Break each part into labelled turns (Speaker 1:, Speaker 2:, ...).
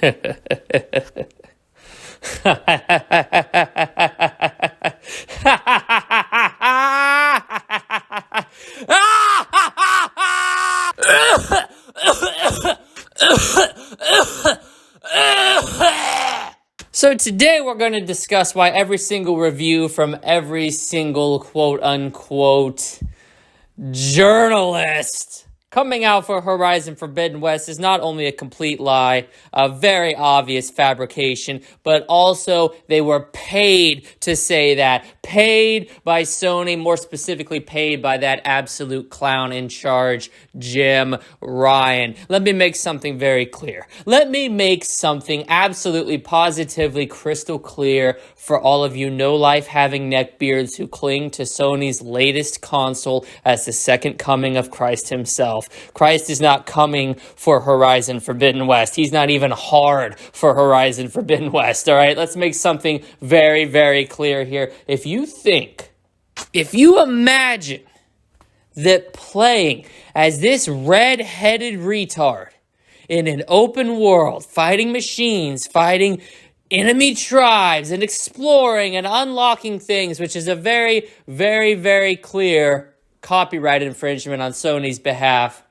Speaker 1: So today we're going to discuss why every single review from every single quote-unquote journalist coming out for Horizon Forbidden West is not only a complete lie, a very obvious fabrication, but also they were paid to say that. Paid by Sony, more specifically paid by that absolute clown in charge, Jim Ryan. Let me make something very clear. Let me make something absolutely positively crystal clear for all of you no-life having neckbeards who cling to Sony's latest console as the second coming of Christ himself. Christ is not coming for Horizon Forbidden West. He's not even hard for Horizon Forbidden West, all right? Let's make something very, very clear here. If you imagine that playing as this red-headed retard in an open world, fighting machines, fighting enemy tribes, and exploring and unlocking things, which is a very, very, very clear copyright infringement on Sony's behalf,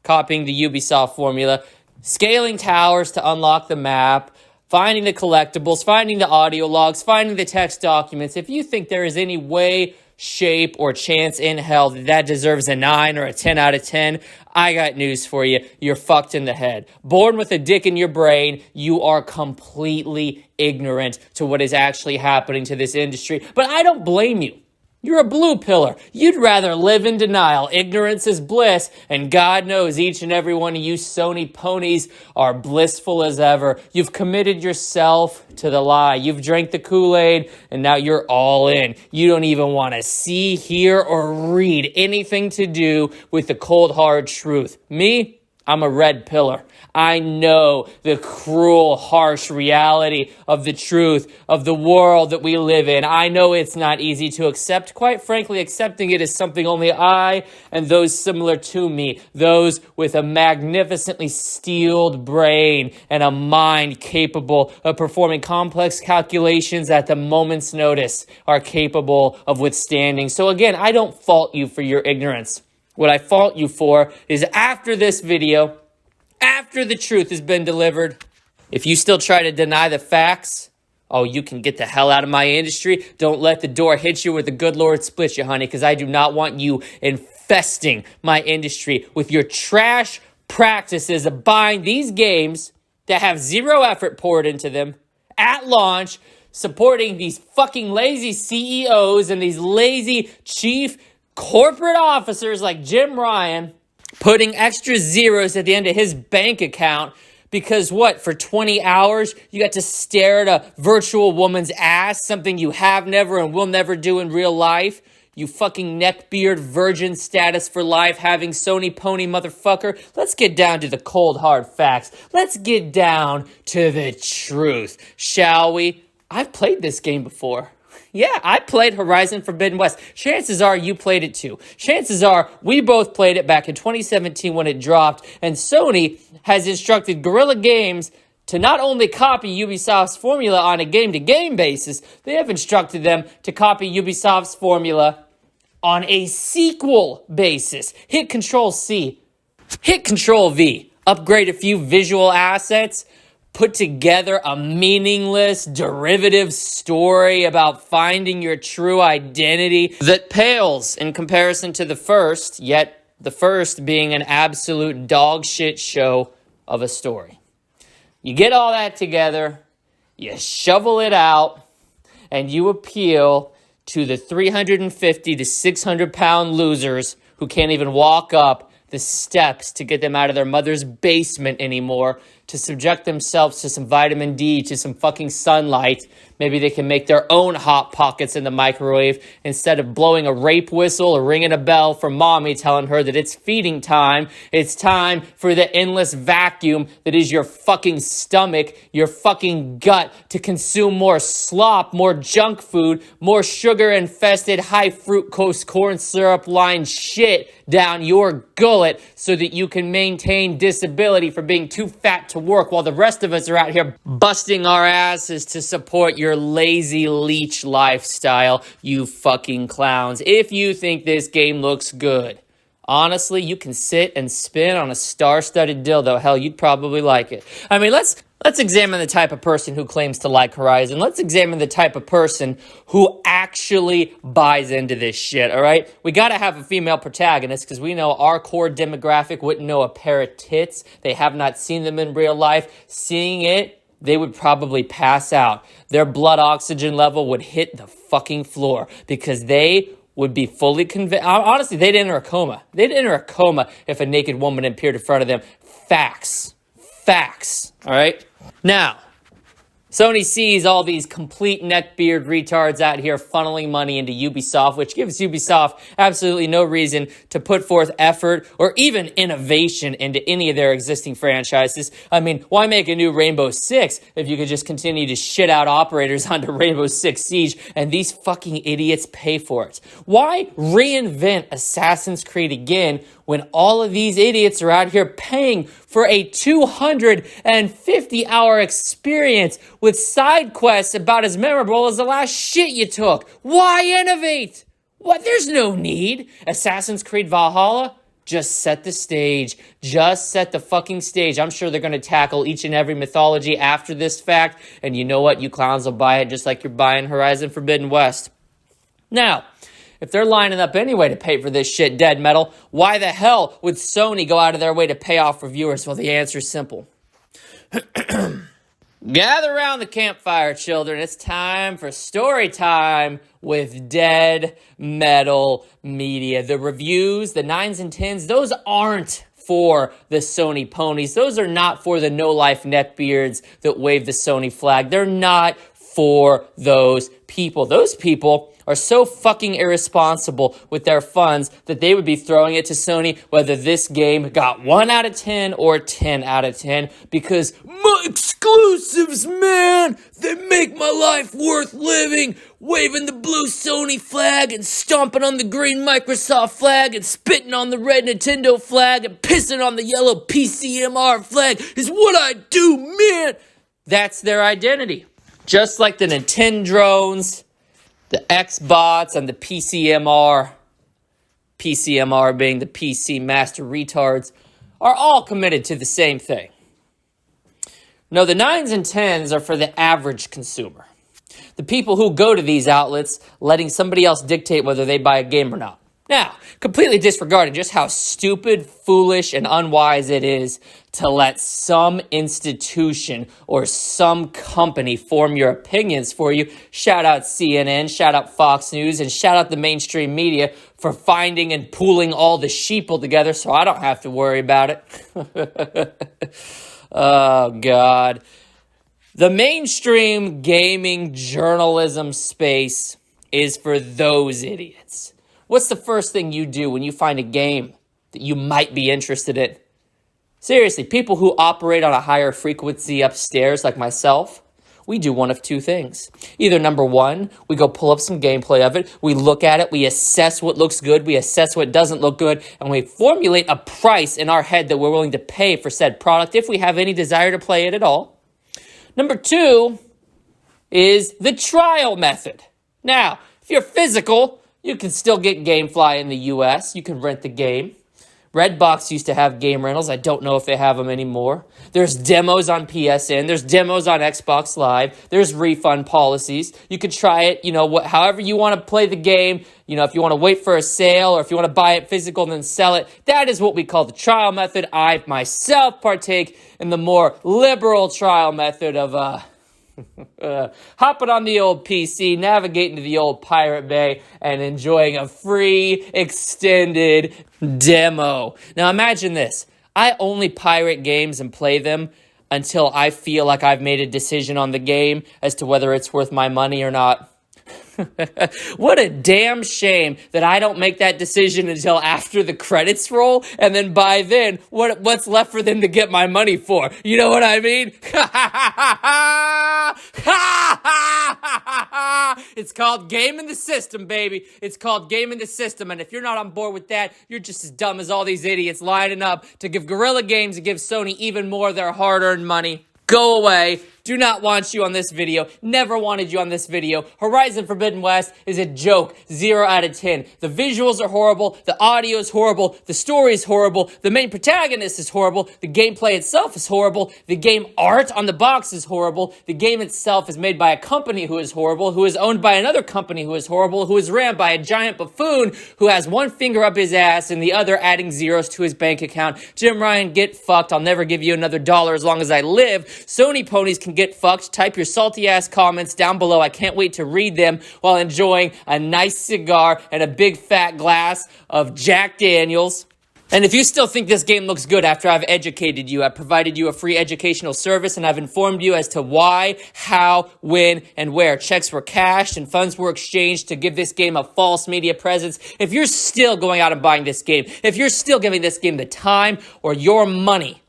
Speaker 1: copying the Ubisoft formula, scaling towers to unlock the map, finding the collectibles, finding the audio logs, finding the text documents. If you think there is any way, shape, or chance in hell that deserves a 9 or a 10 out of 10, I got news for you. You're fucked in the head. Born with a dick in your brain, you are completely ignorant to what is actually happening to this industry. But I don't blame you. You're a blue pillar. You'd rather live in denial. Ignorance is bliss, and God knows each and every one of you Sony ponies are blissful as ever. You've committed yourself to the lie. You've drank the Kool-Aid, and now you're all in. You don't even want to see, hear, or read anything to do with the cold, hard truth. Me? I'm a red pillar. I know the cruel, harsh reality of the truth of the world that we live in. I know it's not easy to accept. Quite frankly, accepting it is something only I and those similar to me, those with a magnificently steeled brain and a mind capable of performing complex calculations at the moment's notice, are capable of withstanding. So again, I don't fault you for your ignorance. What I fault you for is after this video, after the truth has been delivered, if you still try to deny the facts, oh, you can get the hell out of my industry. Don't let the door hit you where the good Lord splits you, honey, because I do not want you infesting my industry with your trash practices of buying these games that have zero effort poured into them at launch, supporting these fucking lazy CEOs and these lazy chief corporate officers like Jim Ryan, putting extra zeros at the end of his bank account because what, for 20 hours, you got to stare at a virtual woman's ass, something you have never and will never do in real life? You fucking neckbeard virgin status for life having Sony pony motherfucker. Let's get down to the cold hard facts. Let's get down to the truth, shall we? I've played this game before. Yeah, I played Horizon Forbidden West. Chances are you played it too. Chances are we both played it back in 2017 when it dropped, and Sony has instructed Guerrilla Games to not only copy Ubisoft's formula on a game-to-game basis, they have instructed them to copy Ubisoft's formula on a sequel basis. Hit Control-C, hit Control-V, upgrade a few visual assets, put together a meaningless derivative story about finding your true identity that pales in comparison to the first, yet the first being an absolute dog shit show of a story. You get all that together, you shovel it out, and you appeal to the 350 to 600 pound losers who can't even walk up the steps to get them out of their mother's basement anymore, to subject themselves to some vitamin D, to some fucking sunlight. Maybe they can make their own Hot Pockets in the microwave instead of blowing a rape whistle or ringing a bell for mommy telling her that it's feeding time. It's time for the endless vacuum that is your fucking stomach, your fucking gut, to consume more slop, more junk food, more sugar-infested, high-fructose corn syrup-lined shit down your gullet so that you can maintain disability for being too fat to work while the rest of us are out here busting our asses to support your lazy leech lifestyle, you fucking clowns. If you think this game looks good, honestly, you can sit and spin on a star-studded dildo. Hell, you'd probably like it. I mean, let's examine the type of person who claims to like Horizon. Let's examine the type of person who actually buys into this shit, all right? We got to have a female protagonist because we know our core demographic wouldn't know a pair of tits. They have not seen them in real life. Seeing it, they would probably pass out. Their blood oxygen level would hit the fucking floor because they would be fully convinced. Honestly, they'd enter a coma. They'd enter a coma if a naked woman appeared in front of them. Facts. Facts. All right? Now, Sony sees all these complete neckbeard retards out here funneling money into Ubisoft, which gives Ubisoft absolutely no reason to put forth effort or even innovation into any of their existing franchises. I mean, why make a new Rainbow Six if you could just continue to shit out operators onto Rainbow Six Siege and these fucking idiots pay for it? Why reinvent Assassin's Creed again when all of these idiots are out here paying for a 250-hour experience with side quests about as memorable as the last shit you took? Why innovate? What? There's no need. Assassin's Creed Valhalla, just set the stage. Just set the fucking stage. I'm sure they're going to tackle each and every mythology after this fact, and you know what? You clowns will buy it just like you're buying Horizon Forbidden West. Now, if they're lining up anyway to pay for this shit, Dead Metal, why the hell would Sony go out of their way to pay off reviewers? Well, the answer is simple. Gather around the campfire, children. It's time for story time with Dead Metal Media. The reviews, the 9s and 10s, those aren't for the Sony ponies. Those are not for the no-life neckbeards that wave the Sony flag. They're not for those people. Those people are so fucking irresponsible with their funds that they would be throwing it to Sony whether this game got 1 out of 10 or 10 out of 10 because my exclusives, man, they make my life worth living. Waving the blue Sony flag and stomping on the green Microsoft flag and spitting on the red Nintendo flag and pissing on the yellow PCMR flag is what I do, man. That's their identity. Just like the Nintendrones, the Xbots, and the PCMR being the PC master retards, are all committed to the same thing. No, the 9s and 10s are for the average consumer. The people who go to these outlets letting somebody else dictate whether they buy a game or not. Now, completely disregarding just how stupid, foolish, and unwise it is to let some institution or some company form your opinions for you. Shout out CNN, shout out Fox News, and shout out the mainstream media for finding and pooling all the sheeple together so I don't have to worry about it. Oh, God. The mainstream gaming journalism space is for those idiots. What's the first thing you do when you find a game that you might be interested in? Seriously, people who operate on a higher frequency upstairs like myself, we do one of two things. Either number one, we go pull up some gameplay of it, we look at it, we assess what looks good, we assess what doesn't look good, and we formulate a price in our head that we're willing to pay for said product if we have any desire to play it at all. Number two is the trial method. Now, if you're physical, you can still get GameFly in the US. You can rent the game. Redbox used to have game rentals. I don't know if they have them anymore. There's demos on PSN. There's demos on Xbox Live. There's refund policies. You can try it, however you want to play the game. If you want to wait for a sale or if you want to buy it physical and then sell it. That is what we call the trial method. I myself partake in the more liberal trial method of hopping on the old PC, navigating to the old Pirate Bay, and enjoying a free extended demo. Now imagine this. I only pirate games and play them until I feel like I've made a decision on the game as to whether it's worth my money or not. What a damn shame that I don't make that decision until after the credits roll, and then by then, what's left for them to get my money for? You know what I mean? It's called gaming the system, baby. It's called gaming the system. And if you're not on board with that, you're just as dumb as all these idiots lining up to give Guerrilla Games and give Sony even more of their hard-earned money. Go away. Do not want you on this video. Never wanted you on this video. Horizon Forbidden West is a joke. 0 out of 10. The visuals are horrible. The audio is horrible. The story is horrible. The main protagonist is horrible. The gameplay itself is horrible. The game art on the box is horrible. The game itself is made by a company who is horrible, who is owned by another company who is horrible, who is ran by a giant buffoon who has one finger up his ass and the other adding zeros to his bank account. Jim Ryan, get fucked. I'll never give you another dollar as long as I live. Sony ponies can get fucked. Type your salty ass comments down below. I can't wait to read them while enjoying a nice cigar and a big fat glass of Jack Daniels. And if you still think this game looks good after I've educated you, I've provided you a free educational service, and I've informed you as to why, how, when, and where checks were cashed and funds were exchanged to give this game a false media presence. If you're still going out and buying this game, if you're still giving this game the time or your money,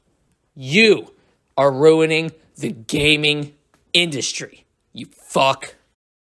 Speaker 1: you are ruining the gaming industry. You fuck.